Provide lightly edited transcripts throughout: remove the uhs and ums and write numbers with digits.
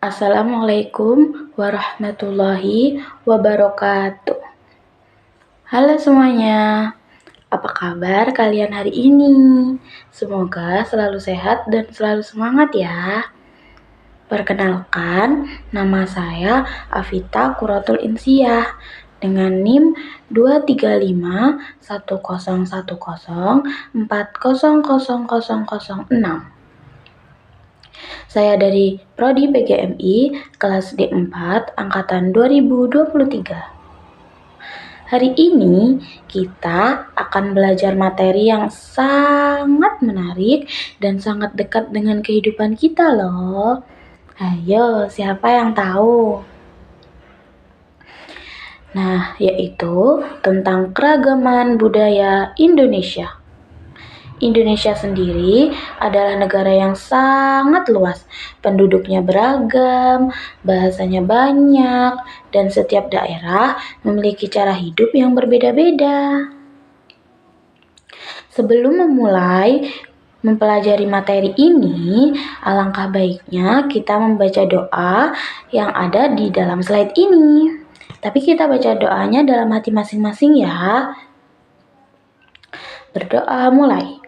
Assalamualaikum warahmatullahi wabarakatuh. Halo semuanya, apa kabar kalian hari ini? Semoga selalu sehat dan selalu semangat ya. Perkenalkan, nama saya Afita Quratul Insiyah dengan NIM 2351010400006. Saya dari Prodi PGMI kelas D4 angkatan 2023. Hari ini kita akan belajar materi yang sangat menarik dan sangat dekat dengan kehidupan kita loh. Ayo, siapa yang tahu? Nah, yaitu tentang keragaman budaya Indonesia. Indonesia sendiri adalah negara yang sangat luas, penduduknya beragam, bahasanya banyak, dan setiap daerah memiliki cara hidup yang berbeda-beda. Sebelum memulai mempelajari materi ini, alangkah baiknya kita membaca doa yang ada di dalam slide ini. Tapi kita baca doanya dalam hati masing-masing ya. Berdoa mulai.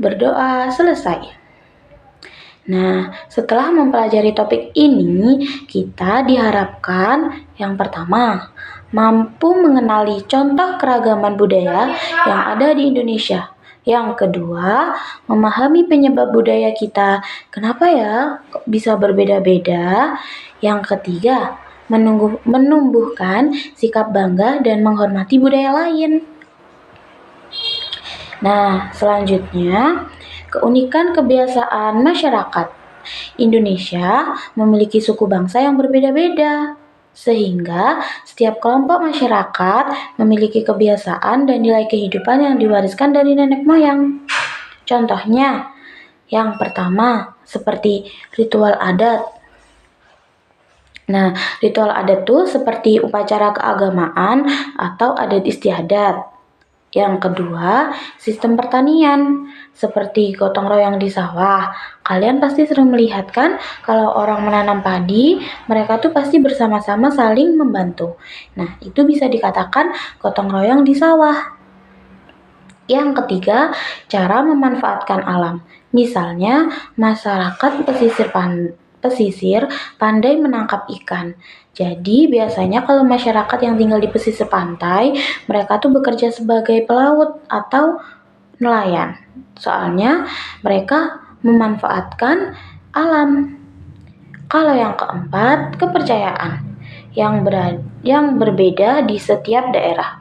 Berdoa selesai. Nah, setelah mempelajari topik ini, kita diharapkan yang pertama, mampu mengenali contoh keragaman budaya yang ada di Indonesia. Yang kedua, memahami penyebab budaya kita. Kenapa ya kok bisa berbeda-beda? Yang ketiga, menumbuhkan sikap bangga dan menghormati budaya lain. Nah, selanjutnya, keunikan kebiasaan masyarakat. Indonesia memiliki suku bangsa yang berbeda-beda, sehingga setiap kelompok masyarakat memiliki kebiasaan dan nilai kehidupan yang diwariskan dari nenek moyang. Contohnya, yang pertama, seperti ritual adat. Nah, ritual adat itu seperti upacara keagamaan atau adat istiadat. Yang kedua, sistem pertanian, seperti gotong royong di sawah. Kalian pasti sering melihat kan, kalau orang menanam padi, mereka tuh pasti bersama-sama saling membantu. Nah, itu bisa dikatakan gotong royong di sawah. Yang ketiga, cara memanfaatkan alam. Misalnya, masyarakat pesisir pandai menangkap ikan. Jadi biasanya kalau masyarakat yang tinggal di pesisir pantai, mereka tuh bekerja sebagai pelaut atau nelayan. Soalnya mereka memanfaatkan alam. Kalau yang keempat, kepercayaan yang berbeda di setiap daerah.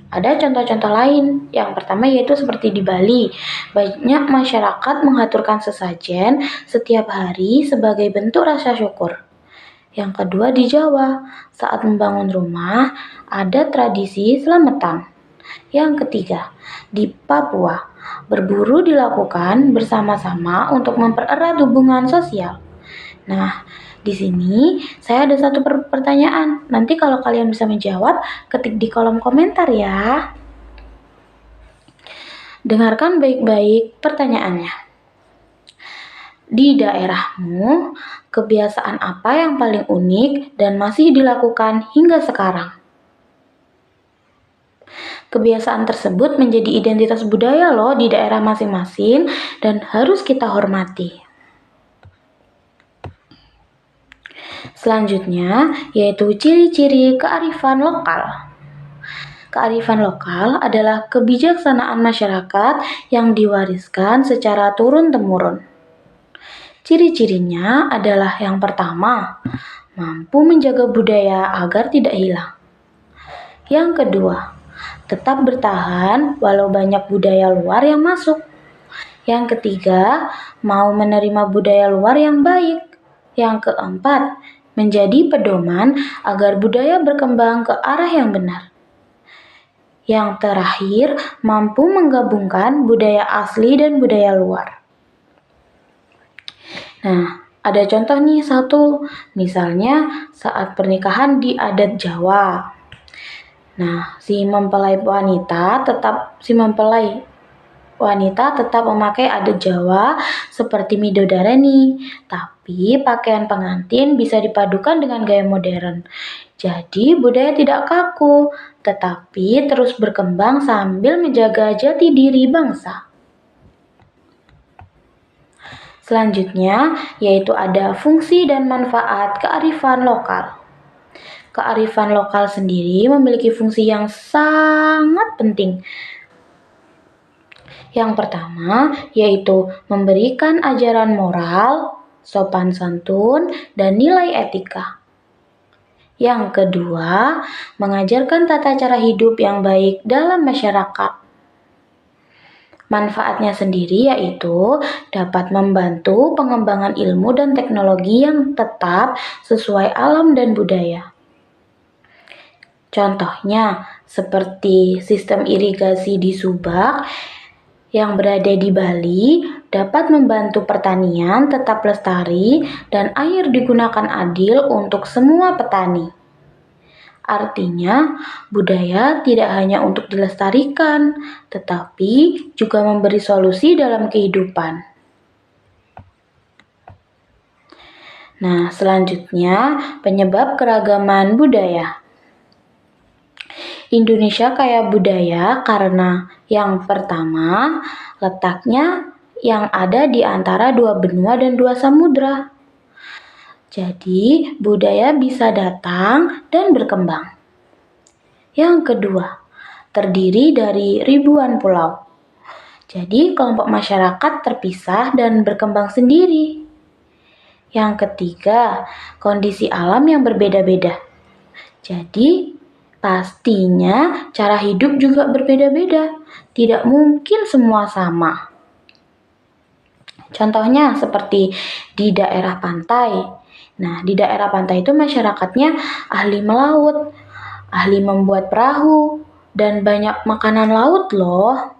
Ada contoh-contoh lain. Yang pertama yaitu seperti di Bali. Banyak masyarakat mengaturkan sesajen setiap hari sebagai bentuk rasa syukur. Yang kedua di Jawa, saat membangun rumah, ada tradisi selamatan. Yang ketiga, di Papua, berburu dilakukan bersama-sama untuk mempererat hubungan sosial. Nah, di sini saya ada satu pertanyaan. Nanti kalau kalian bisa menjawab, ketik di kolom komentar ya. Dengarkan baik-baik pertanyaannya. Di daerahmu, kebiasaan apa yang paling unik dan masih dilakukan hingga sekarang? Kebiasaan tersebut menjadi identitas budaya loh di daerah masing-masing dan harus kita hormati. Selanjutnya, yaitu ciri-ciri kearifan lokal. Kearifan lokal adalah kebijaksanaan masyarakat yang diwariskan secara turun-temurun. Ciri-cirinya adalah yang pertama, mampu menjaga budaya agar tidak hilang. Yang kedua, tetap bertahan walau banyak budaya luar yang masuk. Yang ketiga, mau menerima budaya luar yang baik. Yang keempat, menjadi pedoman agar budaya berkembang ke arah yang benar. Yang terakhir, mampu menggabungkan budaya asli dan budaya luar. Nah, ada contoh nih satu, misalnya saat pernikahan di adat Jawa. Nah, si mempelai wanita tetap memakai adat Jawa seperti midodareni, tapi pakaian pengantin bisa dipadukan dengan gaya modern. Jadi budaya tidak kaku, tetapi terus berkembang sambil menjaga jati diri bangsa. Selanjutnya, yaitu ada fungsi dan manfaat kearifan lokal. Kearifan lokal sendiri memiliki fungsi yang sangat penting. Yang pertama, yaitu memberikan ajaran moral, sopan santun, dan nilai etika. Yang kedua, mengajarkan tata cara hidup yang baik dalam masyarakat. Manfaatnya sendiri yaitu dapat membantu pengembangan ilmu dan teknologi yang tetap sesuai alam dan budaya. Contohnya, seperti sistem irigasi di Subak yang berada di Bali dapat membantu pertanian tetap lestari dan air digunakan adil untuk semua petani. Artinya, budaya tidak hanya untuk dilestarikan, tetapi juga memberi solusi dalam kehidupan. Nah, selanjutnya penyebab keragaman budaya. Indonesia kaya budaya karena yang pertama, letaknya yang ada di antara dua benua dan dua samudra. Jadi, budaya bisa datang dan berkembang. Yang kedua, terdiri dari ribuan pulau. Jadi, kelompok masyarakat terpisah dan berkembang sendiri. Yang ketiga, kondisi alam yang berbeda-beda. Jadi, pastinya cara hidup juga berbeda-beda. Tidak mungkin semua sama. Contohnya seperti di daerah pantai. Nah, di daerah pantai itu masyarakatnya ahli melaut, ahli membuat perahu, dan banyak makanan laut loh.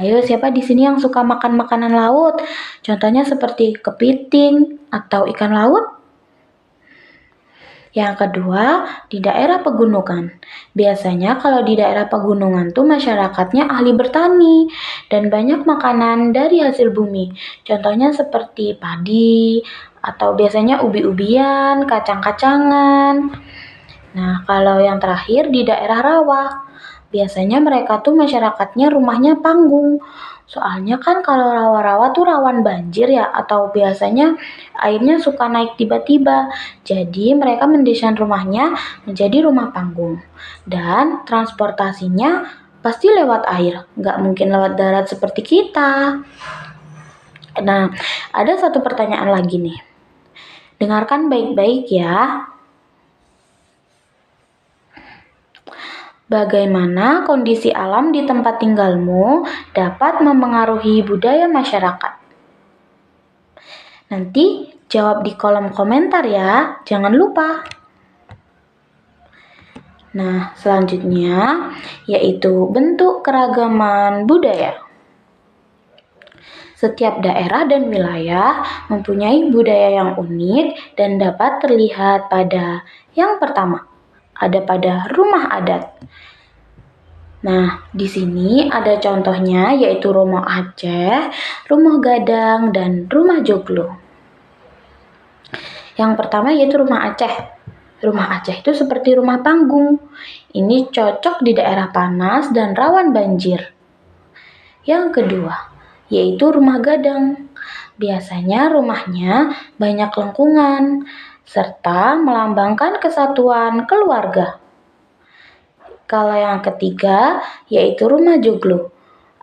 Ayo, siapa di sini yang suka makan makanan laut? Contohnya seperti kepiting atau ikan laut. Yang kedua, di daerah pegunungan. Biasanya kalau di daerah pegunungan tuh masyarakatnya ahli bertani dan banyak makanan dari hasil bumi. Contohnya seperti padi atau biasanya ubi-ubian, kacang-kacangan. Nah, kalau yang terakhir di daerah rawa. Biasanya mereka tuh masyarakatnya rumahnya panggung. Soalnya kan kalau rawa-rawa tuh rawan banjir ya, atau biasanya airnya suka naik tiba-tiba. Jadi mereka mendesain rumahnya menjadi rumah panggung. Dan transportasinya pasti lewat air, nggak mungkin lewat darat seperti kita. Nah, ada satu pertanyaan lagi nih. Dengarkan baik-baik ya. Bagaimana kondisi alam di tempat tinggalmu dapat memengaruhi budaya masyarakat? Nanti jawab di kolom komentar ya, jangan lupa. Nah, selanjutnya yaitu bentuk keragaman budaya. Setiap daerah dan wilayah mempunyai budaya yang unik dan dapat terlihat pada yang pertama, ada pada rumah adat. Nah, di sini ada contohnya yaitu rumah Aceh, rumah Gadang, dan rumah Joglo. Yang pertama yaitu rumah Aceh. Rumah Aceh itu seperti rumah panggung. Ini cocok di daerah panas dan rawan banjir. Yang kedua, yaitu rumah Gadang. Biasanya rumahnya banyak lengkungan, serta melambangkan kesatuan keluarga. Kalau yang ketiga, yaitu rumah Joglo.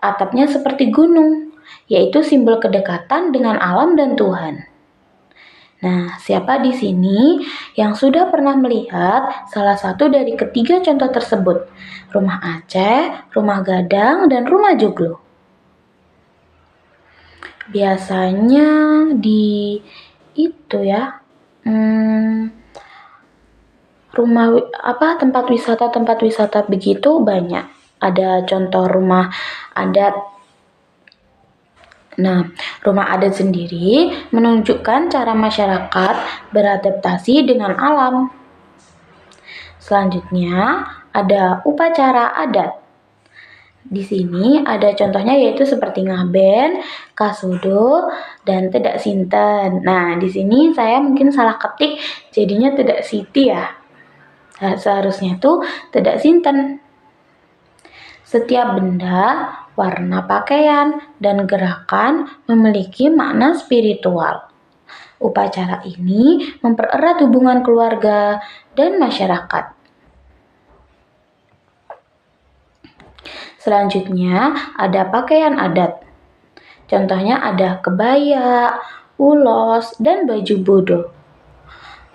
Atapnya seperti gunung, yaitu simbol kedekatan dengan alam dan Tuhan. Nah, siapa di sini yang sudah pernah melihat salah satu dari ketiga contoh tersebut? Rumah Aceh, rumah Gadang, dan rumah Joglo. Biasanya di itu ya, tempat wisata begitu banyak. Ada contoh rumah adat Nah, rumah adat sendiri menunjukkan cara masyarakat beradaptasi dengan alam. Selanjutnya, ada upacara adat. Di sini ada contohnya yaitu seperti ngaben, kasudo, dan tedak sinten. Nah, di sini saya mungkin salah ketik jadinya tedak siti ya. Nah, seharusnya tuh tedak sinten. Setiap benda, warna pakaian, dan gerakan memiliki makna spiritual. Upacara ini mempererat hubungan keluarga dan masyarakat. Selanjutnya, ada pakaian adat. Contohnya ada kebaya, ulos, dan baju bodo.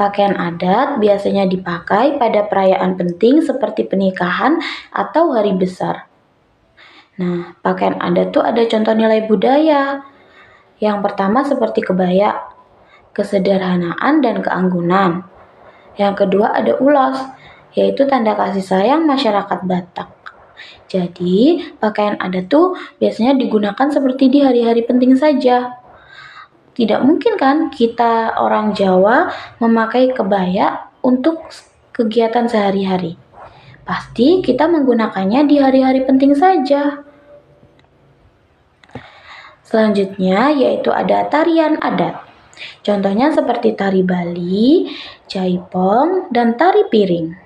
Pakaian adat biasanya dipakai pada perayaan penting seperti pernikahan atau hari besar. Nah, pakaian adat tuh ada contoh nilai budaya. Yang pertama seperti kebaya, kesederhanaan dan keanggunan. Yang kedua ada ulos, yaitu tanda kasih sayang masyarakat Batak. Jadi, pakaian adat tuh biasanya digunakan seperti di hari-hari penting saja. Tidak mungkin kan kita orang Jawa memakai kebaya untuk kegiatan sehari-hari. Pasti kita menggunakannya di hari-hari penting saja. Selanjutnya yaitu ada tarian adat. Contohnya seperti tari Bali, jaipong, dan tari piring.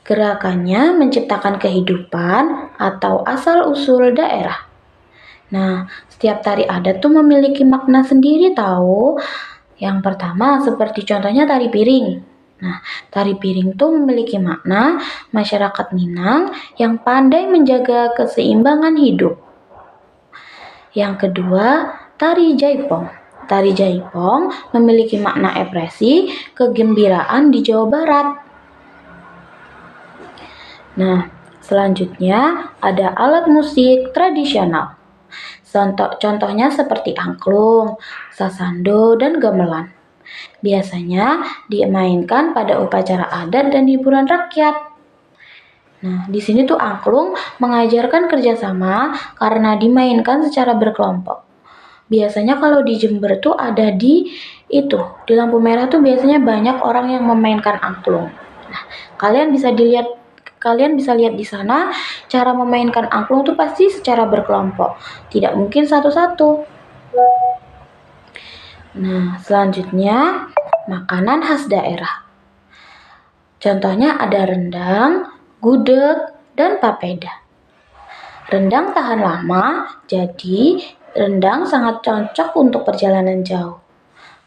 Gerakannya menciptakan kehidupan atau asal-usul daerah. Nah, setiap tari adat tuh memiliki makna sendiri tahu. Yang pertama seperti contohnya tari piring. Nah, tari piring tuh memiliki makna masyarakat Minang yang pandai menjaga keseimbangan hidup. Yang kedua, tari jaipong. Tari jaipong memiliki makna ekspresi kegembiraan di Jawa Barat. Nah, selanjutnya ada alat musik tradisional. Contohnya seperti angklung, sasando, dan gamelan. Biasanya dimainkan pada upacara adat dan hiburan rakyat. Nah, di sini tuh angklung mengajarkan kerjasama karena dimainkan secara berkelompok. Biasanya kalau di Jember tuh ada di lampu merah tuh biasanya banyak orang yang memainkan angklung. Nah, kalian bisa lihat di sana cara memainkan angklung tuh pasti secara berkelompok, tidak mungkin satu-satu. Nah, selanjutnya makanan khas daerah. Contohnya ada rendang, gudeg, dan papeda. Rendang tahan lama, jadi rendang sangat cocok untuk perjalanan jauh.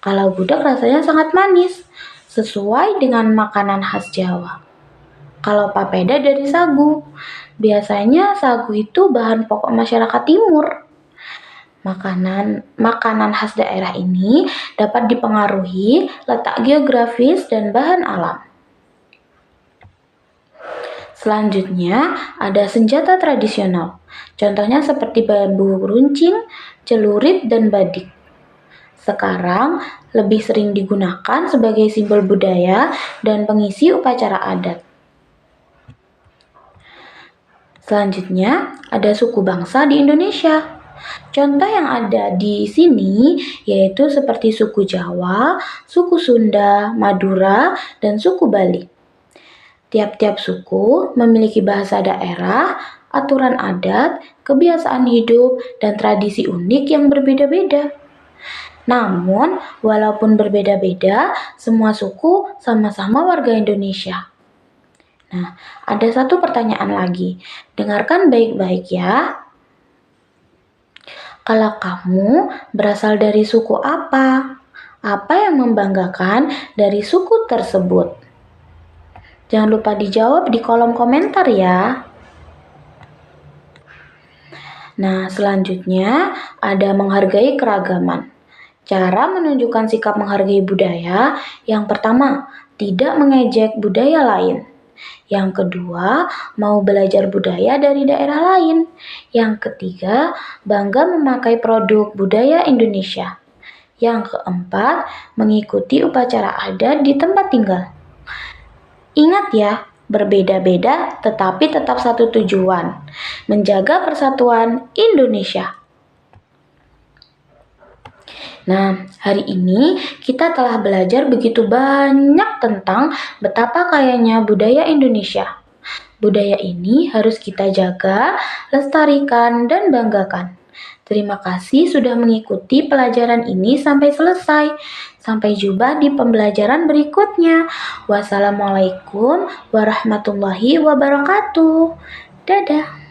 Kalau gudeg rasanya sangat manis, sesuai dengan makanan khas Jawa. Kalau papeda dari sagu, biasanya sagu itu bahan pokok masyarakat timur. Makanan khas daerah ini dapat dipengaruhi letak geografis dan bahan alam. Selanjutnya ada senjata tradisional. Contohnya seperti bambu runcing, celurit, dan badik. Sekarang lebih sering digunakan sebagai simbol budaya dan pengisi upacara adat. Selanjutnya, ada suku bangsa di Indonesia. Contoh yang ada di sini yaitu seperti suku Jawa, suku Sunda, Madura, dan suku Bali. Tiap-tiap suku memiliki bahasa daerah, aturan adat, kebiasaan hidup, dan tradisi unik yang berbeda-beda. Namun, walaupun berbeda-beda, semua suku sama-sama warga Indonesia. Nah, ada satu pertanyaan lagi. Dengarkan baik-baik ya. Kalau kamu berasal dari suku apa? Apa yang membanggakan dari suku tersebut? Jangan lupa dijawab di kolom komentar ya. Nah, selanjutnya ada menghargai keragaman. Cara menunjukkan sikap menghargai budaya, yang pertama, tidak mengejek budaya lain. Yang kedua, mau belajar budaya dari daerah lain. Yang ketiga, bangga memakai produk budaya Indonesia. Yang keempat, mengikuti upacara adat di tempat tinggal. Ingat ya, berbeda-beda tetapi tetap satu tujuan, menjaga persatuan Indonesia. Nah, hari ini kita telah belajar begitu banyak tentang betapa kayanya budaya Indonesia. Budaya ini harus kita jaga, lestarikan, dan banggakan. Terima kasih sudah mengikuti pelajaran ini sampai selesai. Sampai jumpa di pembelajaran berikutnya. Wassalamualaikum warahmatullahi wabarakatuh. Dadah.